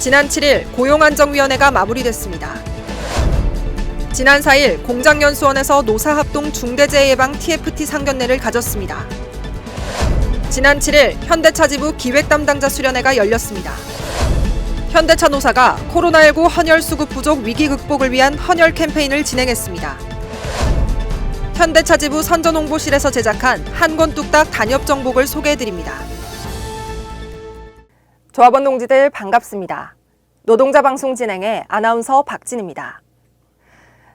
지난 7일 고용안정위원회가 마무리됐습니다. 지난 4일 공장연수원에서 노사합동 중대재해예방 TFT 상견례를 가졌습니다. 지난 7일 현대차 지부 기획담당자 수련회가 열렸습니다. 현대차 노사가 코로나19 헌혈 수급 부족 위기 극복을 위한 헌혈 캠페인을 진행했습니다. 현대차 지부 선전홍보실에서 제작한 한 권 뚝딱 단협 정복을 소개해드립니다. 조합원 동지들 반갑습니다. 노동자 방송 진행의 아나운서 박진입니다.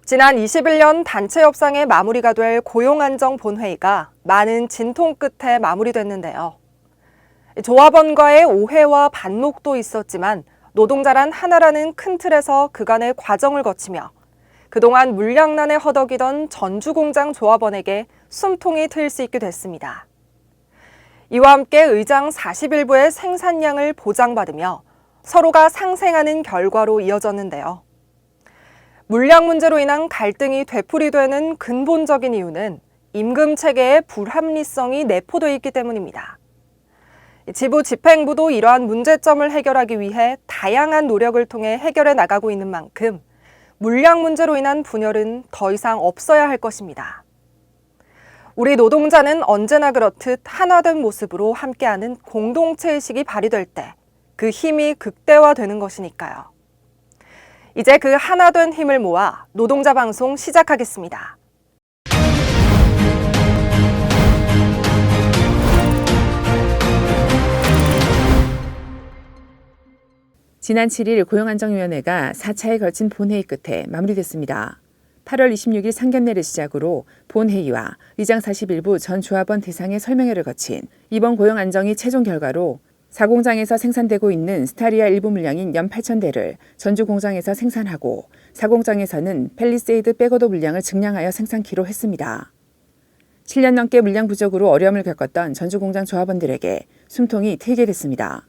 지난 21년 단체 협상에 마무리가 될 고용안정 본회의가 많은 진통 끝에 마무리됐는데요. 조합원과의 오해와 반목도 있었지만 노동자란 하나라는 큰 틀에서 그간의 과정을 거치며 그동안 물량난에 허덕이던 전주공장 조합원에게 숨통이 트일 수 있게 됐습니다. 이와 함께 의장 41부의 생산량을 보장받으며 서로가 상생하는 결과로 이어졌는데요. 물량 문제로 인한 갈등이 되풀이되는 근본적인 이유는 임금 체계의 불합리성이 내포되어 있기 때문입니다. 지부 집행부도 이러한 문제점을 해결하기 위해 다양한 노력을 통해 해결해 나가고 있는 만큼 물량 문제로 인한 분열은 더 이상 없어야 할 것입니다. 우리 노동자는 언제나 그렇듯 하나된 모습으로 함께하는 공동체의식이 발휘될 때 그 힘이 극대화되는 것이니까요. 이제 그 하나된 힘을 모아 노동자 방송 시작하겠습니다. 지난 7일 고용안정위원회가 4차에 걸친 본회의 끝에 마무리됐습니다. 8월 26일 상견례를 시작으로 본회의와 의장 41부 전 조합원 대상의 설명회를 거친 이번 고용안정위 최종 결과로 사공장에서 생산되고 있는 스타리아 일부 물량인 연 8,000대를 전주 공장에서 생산하고 사공장에서는 팰리세이드 백오더 물량을 증량하여 생산키로 했습니다. 7년 넘게 물량 부족으로 어려움을 겪었던 전주 공장 조합원들에게 숨통이 트이게 됐습니다.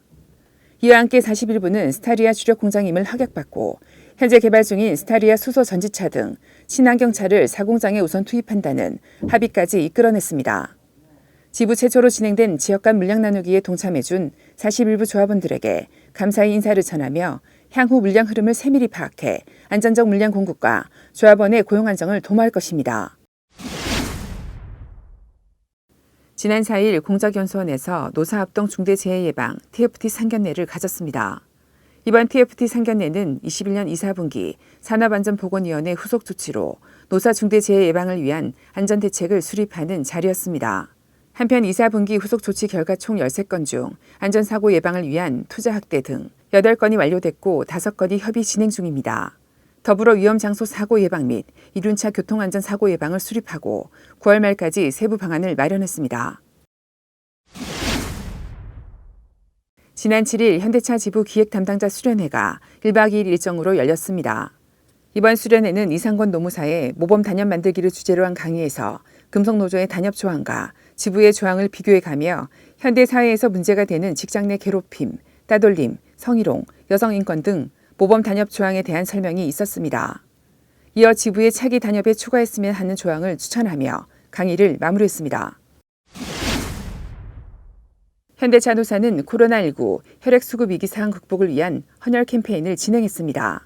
이와 함께 41부는 스타리아 주력 공장임을 확약받고 현재 개발 중인 스타리아 수소 전지차 등 친환경차를 사공장에 우선 투입한다는 합의까지 이끌어냈습니다. 지부 최초로 진행된 지역 간 물량 나누기에 동참해준 41부 조합원들에게 감사의 인사를 전하며 향후 물량 흐름을 세밀히 파악해 안전적 물량 공급과 조합원의 고용 안정을 도모할 것입니다. 지난 4일 공작연수원에서 노사합동 중대재해예방 TFT 상견례를 가졌습니다. 이번 TFT 상견례는 21년 2, 4분기 산업안전보건위원회 후속 조치로 노사 중대재해 예방을 위한 안전대책을 수립하는 자리였습니다. 한편 2, 4분기 후속 조치 결과 총 13건 중 안전사고 예방을 위한 투자 확대 등 8건이 완료됐고 5건이 협의 진행 중입니다. 더불어 위험장소 사고 예방 및 이륜차 교통안전사고 예방을 수립하고 9월 말까지 세부 방안을 마련했습니다. 지난 7일 현대차 지부 기획 담당자 수련회가 1박 2일 일정으로 열렸습니다. 이번 수련회는 이상권 노무사의 모범 단협 만들기를 주제로 한 강의에서 금속노조의 단협 조항과 지부의 조항을 비교해가며 현대 사회에서 문제가 되는 직장 내 괴롭힘, 따돌림, 성희롱, 여성인권 등 모범 단협 조항에 대한 설명이 있었습니다. 이어 지부의 차기 단협에 추가했으면 하는 조항을 추천하며 강의를 마무리했습니다. 현대차 노사는 코로나19 혈액수급 위기 상황 극복을 위한 헌혈 캠페인을 진행했습니다.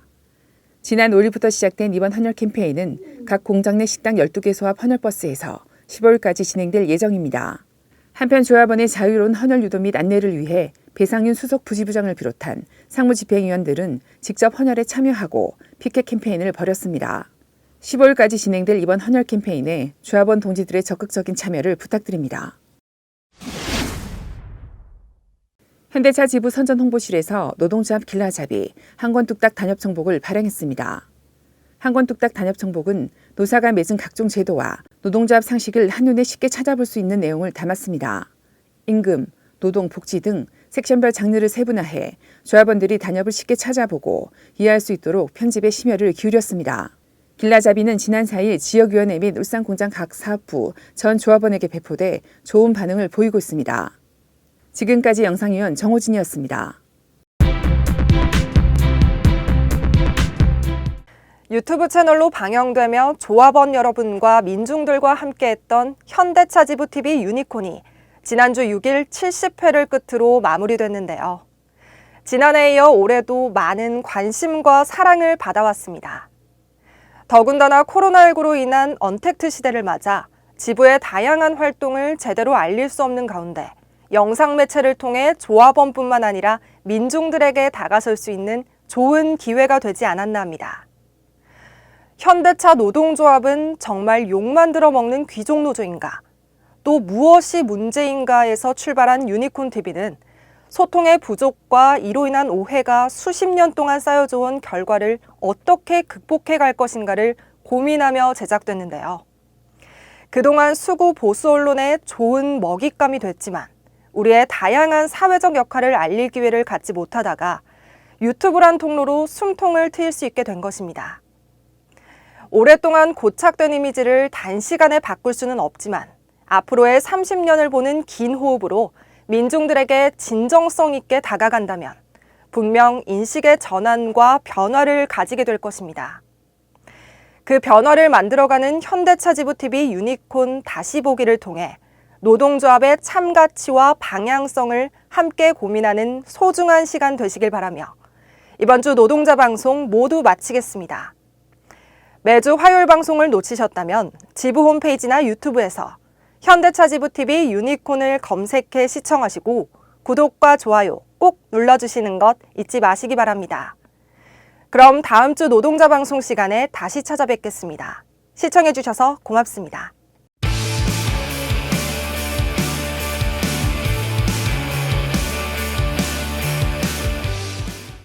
지난 5일부터 시작된 이번 헌혈 캠페인은 각 공장 내 식당 12개소 앞 헌혈버스에서 15일까지 진행될 예정입니다. 한편 조합원의 자유로운 헌혈 유도 및 안내를 위해 배상윤 수석 부지부장을 비롯한 상무집행위원들은 직접 헌혈에 참여하고 피켓 캠페인을 벌였습니다. 15일까지 진행될 이번 헌혈 캠페인에 조합원 동지들의 적극적인 참여를 부탁드립니다. 현대차 지부 선전홍보실에서 노동조합 길라잡이 한 권 뚝딱 단협 정복을 발행했습니다. 한 권 뚝딱 단협 정복은 노사가 맺은 각종 제도와 노동조합 상식을 한눈에 쉽게 찾아볼 수 있는 내용을 담았습니다. 임금, 노동, 복지 등 섹션별 장르를 세분화해 조합원들이 단협을 쉽게 찾아보고 이해할 수 있도록 편집에 심혈을 기울였습니다. 길라잡이는 지난 4일 지역위원회 및 울산공장 각 사업부 전 조합원에게 배포돼 좋은 반응을 보이고 있습니다. 지금까지 영상위원 정호진이었습니다. 유튜브 채널로 방영되며 조합원 여러분과 민중들과 함께했던 현대차 지부TV 유니콘이 지난주 6일 70회를 끝으로 마무리됐는데요. 지난해에 이어 올해도 많은 관심과 사랑을 받아왔습니다. 더군다나 코로나19로 인한 언택트 시대를 맞아 지부의 다양한 활동을 제대로 알릴 수 없는 가운데 영상 매체를 통해 조합원뿐만 아니라 민중들에게 다가설 수 있는 좋은 기회가 되지 않았나 합니다. 현대차 노동조합은 정말 욕만 들어먹는 귀족노조인가? 또 무엇이 문제인가에서 출발한 유니콘TV는 소통의 부족과 이로 인한 오해가 수십 년 동안 쌓여져 온 결과를 어떻게 극복해 갈 것인가를 고민하며 제작됐는데요. 그동안 수구 보수 언론의 좋은 먹잇감이 됐지만 우리의 다양한 사회적 역할을 알릴 기회를 갖지 못하다가 유튜브란 통로로 숨통을 트일 수 있게 된 것입니다. 오랫동안 고착된 이미지를 단시간에 바꿀 수는 없지만 앞으로의 30년을 보는 긴 호흡으로 민중들에게 진정성 있게 다가간다면 분명 인식의 전환과 변화를 가지게 될 것입니다. 그 변화를 만들어가는 현대차 지부TV 유니콘 다시 보기를 통해 노동조합의 참가치와 방향성을 함께 고민하는 소중한 시간 되시길 바라며 이번 주 노동자 방송 모두 마치겠습니다. 매주 화요일 방송을 놓치셨다면 지부 홈페이지나 유튜브에서 현대차 지부TV 유니콘을 검색해 시청하시고 구독과 좋아요 꼭 눌러주시는 것 잊지 마시기 바랍니다. 그럼 다음 주 노동자 방송 시간에 다시 찾아뵙겠습니다. 시청해주셔서 고맙습니다.